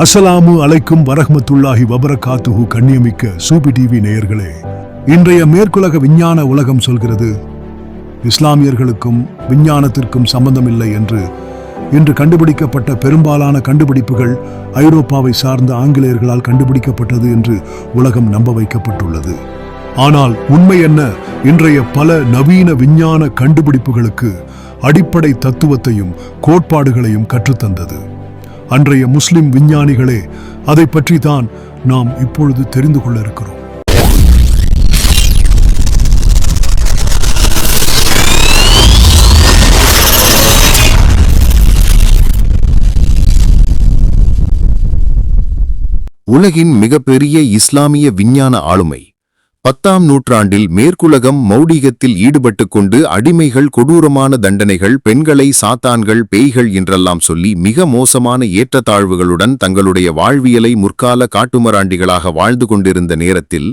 அஸ்ஸலாமு அலைக்கும் வரஹ்மத்துல்லாஹி வபரகாத்துஹு. கண்ணியமிக்க சூபி டிவி நேயர்களே, இன்றைய மேற்குலக விஞ்ஞான உலகம் சொல்கிறது இஸ்லாமியர்களுக்கும் விஞ்ஞானத்திற்கும் சம்பந்தமில்லை என்று. இன்று கண்டுபிடிக்கப்பட்ட பெரும்பாலான கண்டுபிடிப்புகள் ஐரோப்பாவை சார்ந்த ஆங்கிலேயர்களால் கண்டுபிடிக்கப்பட்டது என்று உலகம் நம்ப வைக்கப்பட்டுள்ளது. ஆனால் உண்மை என்ன? இன்றைய பல நவீன விஞ்ஞான கண்டுபிடிப்புகளுக்கு அடிப்படை தத்துவத்தையும் கோட்பாடுகளையும் கற்றுத்தந்தது அன்றைய முஸ்லிம் விஞ்ஞானிகளே. அதை பற்றி தான் நாம் இப்பொழுது தெரிந்து கொள்ள இருக்கிறோம். உலகின் மிகப்பெரிய இஸ்லாமிய விஞ்ஞான ஆளுமை. 10ஆம் நூற்றாண்டில் மேற்குலகம் மௌடிகத்தில் ஈடுபட்டுக் கொண்டு அடிமைகள், கொடூரமான தண்டனைகள், பெண்களை சாத்தான்கள், பேய்கள் என்றெல்லாம் சொல்லி மிக மோசமான ஏற்றத்தாழ்வுகளுடன் தங்களுடைய வாழ்வியலை முற்கால காட்டுமராண்டிகளாக வாழ்ந்து கொண்டிருந்த நேரத்தில்,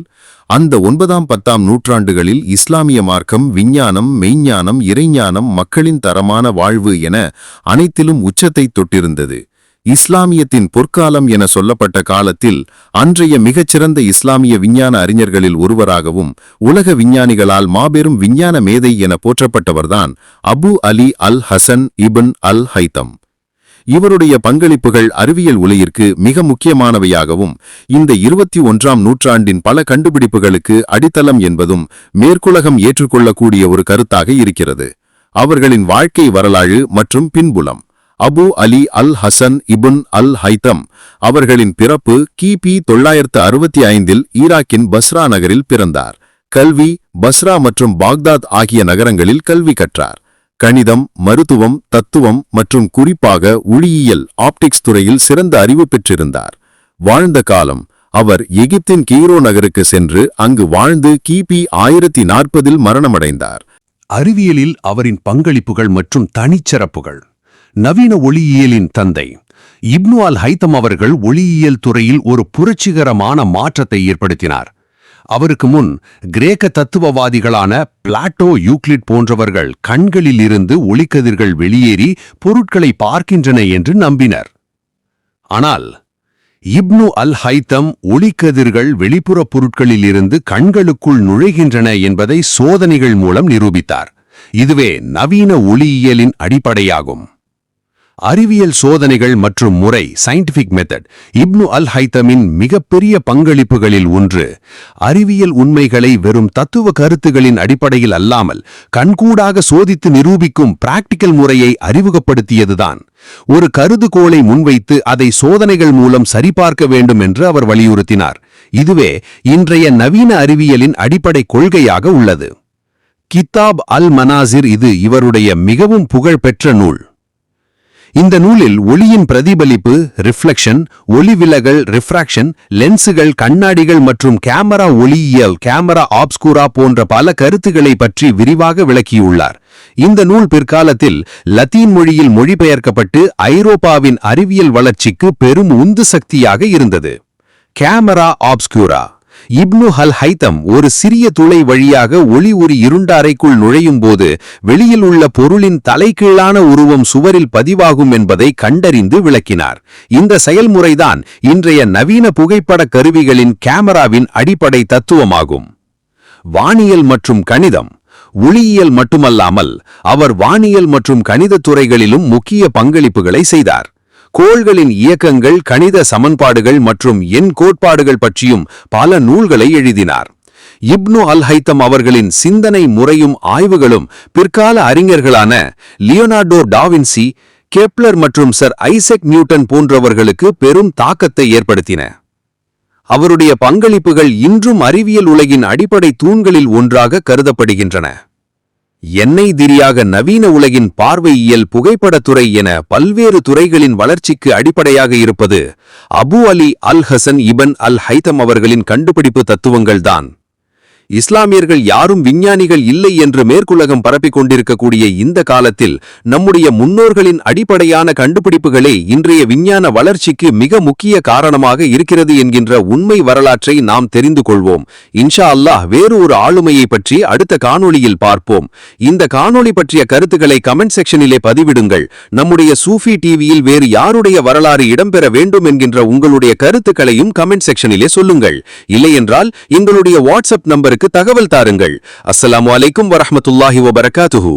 அந்த 9ஆம் 10ஆம் நூற்றாண்டுகளில் இஸ்லாமிய மார்க்கம் விஞ்ஞானம், மெய்ஞானம், இறைஞானம், மக்களின் தரமான வாழ்வு என அனைத்திலும் உச்சத்தை தொட்டிருந்தது. இஸ்லாமியத்தின் பொற்காலம் என சொல்லப்பட்ட காலத்தில் அன்றைய மிகச்சிறந்த இஸ்லாமிய விஞ்ஞான அறிஞர்களில் ஒருவராகவும் உலக விஞ்ஞானிகளால் மாபெரும் விஞ்ஞான மேதை என போற்றப்பட்டவர்தான் அபு அலி அல் ஹசன் இப்ன் அல் ஹைத்தம். இவருடைய பங்களிப்புகள் அறிவியல் உலகிற்கு மிக முக்கியமானவையாகவும் இந்த 21ஆம் நூற்றாண்டின் பல கண்டுபிடிப்புகளுக்கு அடித்தளம் என்பதும் மேற்குலகம் ஏற்றுக்கொள்ளக்கூடிய ஒரு கருத்தாக இருக்கிறது. அவர்களின் வாழ்க்கை வரலாறு மற்றும் பின்புலம். அபு அலி அல் ஹசன் இப்ன் அல் ஹைத்தம் அவர்களின் பிறப்பு கிபி 965இல் ஈராக்கின் பஸ்ரா நகரில் பிறந்தார். கல்வி பஸ்ரா மற்றும் பாக்தாத் ஆகிய நகரங்களில் கல்வி கற்றார். கணிதம், மருத்துவம், தத்துவம் மற்றும் குறிப்பாக ஒளியியல், ஆப்டிக்ஸ் துறையில் சிறந்த அறிவு பெற்றிருந்தார். வாழ்ந்த காலம்: அவர் எகிப்தின் கெய்ரோ நகருக்கு சென்று அங்கு வாழ்ந்து கிபி 1040இல் மரணமடைந்தார். அறிவியலில் அவரின் பங்களிப்புகள் மற்றும் தனிச்சிறப்புகள். நவீன ஒளியியலின் தந்தை இப்னு அல் ஹைத்தம் அவர்கள் ஒளியியல் துறையில் ஒரு புரட்சிகரமான மாற்றத்தை ஏற்படுத்தினார். அவருக்கு முன் கிரேக்க தத்துவவாதிகளான பிளாட்டோ, யூக்ளிட் போன்றவர்கள் கண்களில் இருந்து ஒளிக்கதிர்கள் வெளியேறி பொருட்களை பார்க்கின்றன என்று நம்பினர். ஆனால் இப்னு அல் ஹைத்தம் ஒளிக்கதிர்கள் வெளிப்புற பொருட்களில் இருந்து கண்களுக்குள் நுழைகின்றன என்பதை சோதனைகள் மூலம் நிரூபித்தார். இதுவே நவீன ஒளியியலின் அடிப்படையாகும். அறிவியல் சோதனைகள் மற்றும் முறை, சயின்டிபிக் மெத்தட், இப்னு அல் ஹைத்தமின் மிகப்பெரிய பங்களிப்புகளில் ஒன்று. அறிவியல் உண்மைகளை வெறும் தத்துவ கருத்துகளின் அடிப்படையில் அல்லாமல் கண்கூடாக சோதித்து நிரூபிக்கும் பிராக்டிக்கல் முறையை அறிமுகப்படுத்தியதுதான். ஒரு கருதுகோளை முன்வைத்து அதை சோதனைகள் மூலம் சரிபார்க்க வேண்டும் என்று அவர் வலியுறுத்தினார். இதுவே இன்றைய நவீன அறிவியலின் அடிப்படை கொள்கையாக உள்ளது. கித்தாப் அல் மனாசிர் இது இவருடைய மிகவும் புகழ்பெற்ற நூல். இந்த நூலில் ஒளியின் பிரதிபலிப்பு, ரிஃப்ளெக்ஷன், ஒளிவிலகல், ரிஃப்ராக்ஷன், லென்சுகள், கண்ணாடிகள் மற்றும் கேமரா ஒளியியல், கேமரா ஆப்ஸ்கூரா போன்ற பல கருத்துக்களை பற்றி விரிவாக விளக்கியுள்ளார். இந்த நூல் பிற்காலத்தில் லத்தீன் மொழியில் மொழிபெயர்க்கப்பட்டு ஐரோப்பாவின் அறிவியல் வளர்ச்சிக்கு பெரும் உந்து சக்தியாக இருந்தது. கேமரா ஆப்ஸ்கூரா. இப்னு அல் ஹைத்தம் ஒரு சிறிய துளை வழியாக ஒளி ஒரு இருண்ட அறைக்குள் நுழையும் போது வெளியில் உள்ள பொருளின் தலைகீழான உருவம் சுவரில் பதிவாகும் என்பதை கண்டறிந்து விளக்கினார். இந்த செயல்முறைதான் இன்றைய நவீன புகைப்பட கருவிகளின் கேமராவின் அடிப்படை தத்துவமாகும். வானியல் மற்றும் கணிதம். ஒளியியல் மட்டுமல்லாமல் அவர் வானியல் மற்றும் கணித துறைகளிலும் முக்கிய பங்களிப்புகளை செய்தார். கோள்களின் இயக்கங்கள், கணித சமன்பாடுகள் மற்றும் எண் கோட்பாடுகள் பற்றியும் பல நூல்களை எழுதினார். இப்னு அல் ஹைத்தம் அவர்களின் சிந்தனை முறையும் ஆய்வுகளும் பிற்கால அறிஞர்களான லியோனார்டோ டாவின்சி, கெப்லர் மற்றும் சர் ஐசக் நியூட்டன் போன்றவர்களுக்கு பெரும் தாக்கத்தை ஏற்படுத்தின. அவருடைய பங்களிப்புகள் இன்றும் அறிவியல் உலகின் அடிப்படை தூண்களில் ஒன்றாக கருதப்படுகின்றன. எண்ணெய் திரியாக நவீன உலகின் பார்வையியல், புகைப்படத்துறை என பல்வேறு துறைகளின் வளர்ச்சிக்கு அடிப்படையாக இருப்பது அபு அலி அல் ஹசன் இப்ன் அல் ஹைத்தம் அவர்களின் கண்டுபிடிப்பு தத்துவங்கள்தான். இஸ்லாமியர்கள் யாரும் விஞ்ஞானிகள் இல்லை என்று மேற்குலகம் பரப்பிக் கொண்டிருக்கக்கூடிய இந்த காலத்தில் நம்முடைய முன்னோர்களின் அடிப்படையான கண்டுபிடிப்புகளே இன்றைய விஞ்ஞான வளர்ச்சிக்கு மிக முக்கிய காரணமாக இருக்கிறது என்கின்ற உண்மை வரலாற்றை நாம் தெரிந்து கொள்வோம். இன்ஷா அல்லாஹ் வேறு ஒரு ஆளுமையை பற்றி அடுத்த காணொளியில் பார்ப்போம். இந்த காணொளி பற்றிய கருத்துக்களை கமெண்ட் செக்ஷனிலே பதிவிடுங்கள். நம்முடைய சூஃபி டிவியில் வேறு யாருடைய வரலாறு இடம்பெற வேண்டும் என்கின்ற உங்களுடைய கருத்துக்களையும் கமெண்ட் செக்ஷனிலே சொல்லுங்கள். இல்லையென்றால் எங்களுடைய வாட்ஸ்அப் நம்பருக்கு தகவல் தாருங்கள். அஸ்ஸலாமு அலைக்கும் வரஹ்மத்துல்லாஹி வபரகாத்துஹு.